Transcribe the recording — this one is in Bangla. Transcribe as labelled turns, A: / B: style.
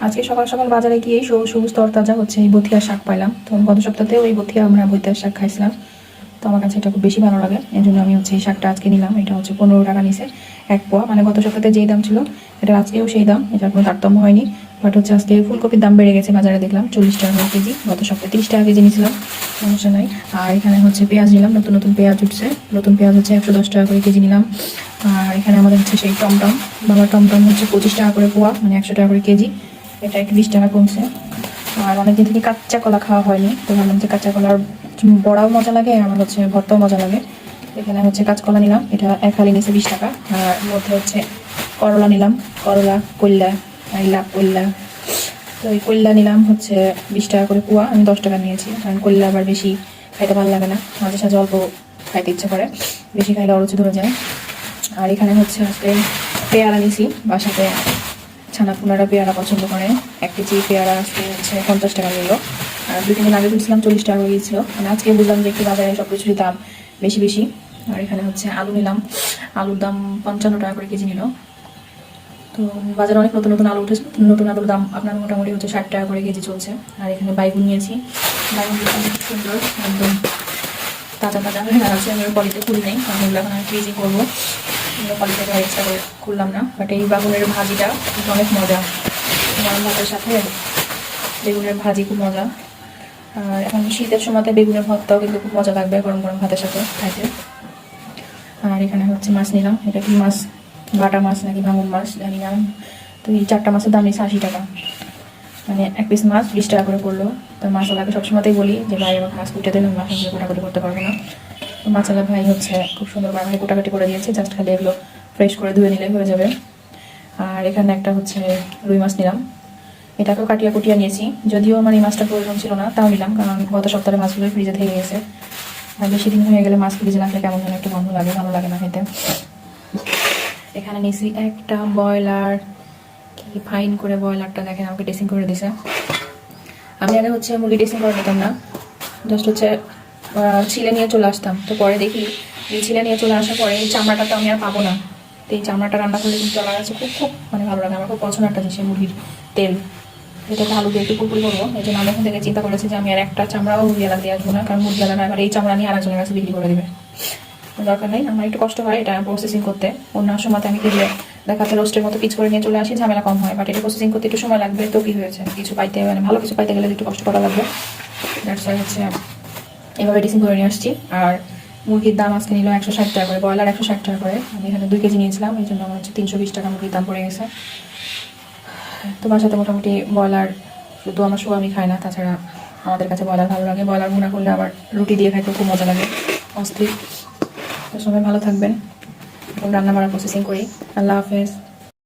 A: আজকে সকাল সকাল বাজারে গিয়ে সবুজ তরতাজা হচ্ছে এই বথিয়ার শাক পাইলাম। তো গত সপ্তাহেও এই বথিয়া আমরা বথিয়ার শাক খাইছিলাম। তো আমার কাছে এটা খুব বেশি ভালো লাগে, এই জন্য আমি হচ্ছে এই শাকটা আজকে নিলাম। এটা হচ্ছে 15 টাকা নিছে এক পোয়া, মানে গত সপ্তাহে যেই দাম ছিল এটা আজকেও সেই দাম, এটার কোনো তারতম্য হয়নি। বাট হচ্ছে আজকে ফুলকপির দাম বেড়ে গেছে বাজারে, দেখলাম 40 টাকা করে কেজি। গত সপ্তাহে 30 টাকা কেজি নিয়েছিলাম, সমস্যা নাই। আর এখানে হচ্ছে পেঁয়াজ নিলাম, নতুন নতুন পেঁয়াজ উঠছে, নতুন পেঁয়াজ হচ্ছে 110 টাকা করে কেজি নিলাম। আর এখানে আমাদের হচ্ছে সেই টমটম, বাবার টমটম হচ্ছে 25 টাকা করে পোয়া, মানে 100 টাকা করে কেজি। এটা একটু 20 টাকা কমছে। আর অনেকদিন থেকে কাঁচা কলা খাওয়া হয়নি, তো ভাবলাম যে কাঁচা কলার বড়াও মজা লাগে, আমার হচ্ছে ভর্তাও মজা লাগে। এখানে হচ্ছে কাঁচকলা নিলাম, এটা এক হালি নিচে 20 টাকা। আর মধ্যে হচ্ছে করলা নিলাম, করলা কল্যা আইলা কল্যা। তো এই কল্যা নিলাম হচ্ছে 20 টাকা করে পোয়া, আমি 10 টাকা নিয়েছি, কারণ কল্যা আবার বেশি খাইতে ভালো লাগে না, মাঝে সাঝে অল্প খাইতে ইচ্ছে করে, বেশি খাইলে অরুচি ধরে যায়। আর এখানে হচ্ছে আজকে পেয়ারা নিছি, বাসাতে ছানাপুনারা পেয়ারা পছন্দ করে। 1 কেজি পেয়ারা আজকে হচ্ছে 50 টাকা নিল। আর 2 দিন আগে বলছিলাম 40 টাকা হয়ে গিয়েছিল, মানে আজকে বুঝলাম যে একটু বাজারে সব কিছুরই দাম বেশি বেশি। আর এখানে হচ্ছে আলু নিলাম, আলুর দাম 55 টাকা করে কেজি নিল। তো বাজারে অনেক নতুন নতুন আলু উঠেছে, নতুন আলুর দাম আপনার মোটামুটি হচ্ছে 60 টাকা করে কেজি চলছে। আর এখানে বাইগুন নিয়েছি, বাইগুনগুলো খুব সুন্দর, একদম তাজা তাজা হয়ে আছে। আমি পলিতে খুলি নেই, কারণ এগুলো এখন আমি ফ্রিজে করবো, পলিতে এক্সট্রা করে খুললাম না। বাট এই বাগুনের ভাজিটা কিন্তু অনেক মজা, গরম ভাতের সাথে বেগুনের ভাজি খুব মজা। আর এখন শীতের সময়তে বেগুনের ভর্তাও কিন্তু খুব মজা লাগবে গরম গরম ভাতের সাথে খাইতে। আর এখানে হচ্ছে মাছ নিলাম, এটা কি মাছ, বাটা মাছ নাকি ভাঙন মাছ জানি না। তো এই 4টা মাছের দাম নিচ্ছে 80 টাকা, মানে 1 পিস মাছ 20 টাকা করে পড়লো। তো মাছওয়ালাকে সবসময়তেই বলি যে ভাই আমাকে মাছ কুটে দিন, আমি মাছ কোটাকুটি করতে পারবো না। তো মাছওয়ালা ভাই হচ্ছে খুব সুন্দর ভাই কোটাকাটি করে দিয়েছে, জাস্ট খালি এগুলো ফ্রেশ করে ধুয়ে নিলে হয়ে যাবে। আর এখানে একটা হচ্ছে রুই মাছ নিলাম, এটাকেও কাটিয়া কুটিয়া নিয়েছি, যদিও আমার এই মাছটা প্রয়োজন ছিল না, তাও নিলাম, কারণ গত সপ্তাহে মাছগুলো ফ্রিজে থেকে গেছে। আর বেশি দিন হয়ে গেলে মাছ ফ্রিজে রাখলে কেমন যেন একটু গন্ধ লাগে, ভালো লাগে না খেতে। এখানে নিয়েছি একটা ব্রয়লার, কি ফাইন করে ব্রয়লারটা দেখেন আমাকে ড্রেসিং করে দিছে। আমি আগে হচ্ছে মুরগি ড্রেসিং করে নিতাম না, জাস্ট হচ্ছে ছিলে নিয়ে চলে আসতাম। তো পরে দেখি এই ছিলে নিয়ে চলে আসার পরে এই চামড়াটা তো আমি আর পাবো না। তো এই চামড়াটা রান্না করলে কিন্তু আমার কাছে খুব খুব মানে ভালো লাগে, আমার খুব পছন্দ একটা জিনিস মুরগির তেল। এটাকে আলু দিয়ে একটু পুরপুরি করবো, এই জন্য আমি এখন থেকে চিন্তা করেছি যে আমি আর একটা চামড়াও মুরগিওয়ালা দিয়ে আসবো না, কারণ মুরগিওয়ালা এবার এই চামড়া নিয়ে আরেকজনের কাছে বিক্রি করে দেবে। দরকার নেই, আমার একটু কষ্ট হয় এটা প্রসেসিং করতে। অন্য সময় আমি কিনলে দেখাচ্ছে রোস্টের মতো পিচ করে নিয়ে চলে আসি, ঝামেলা কম হয়। বাট এটা প্রসেসিং করতে একটু সময় লাগবে, তো কি হয়েছে কিছু পাইতে, মানে ভালো কিছু পাইতে গেলে একটু কষ্ট করা লাগবে। দ্যাটস ওয়াই হচ্ছে এভাবে ড্রেসিং করে নিয়ে আসছি। আর মুরগির দাম আজকে নিল 160 টাকা করে, ব্রয়লার 160 টাকা করে। আমি এখানে 2 কেজি নিয়েছিলাম, এই জন্য আমার হচ্ছে 320 টাকা মুরগির দাম পড়ে গেছে। তো বাসাতে মোটামুটি ব্রয়লার শুধু আমার আমি খাই না, তাছাড়া আমাদের কাছে ব্রয়লার ভালো লাগে। ব্রয়লার ভুনা করলে আবার রুটি দিয়ে খাইতে খুব মজা লাগে, অস্থির। তো সবাই ভালো থাকবেন, এখন রান্না বান্না প্রসেসিং করি। আল্লাহ হাফেজ।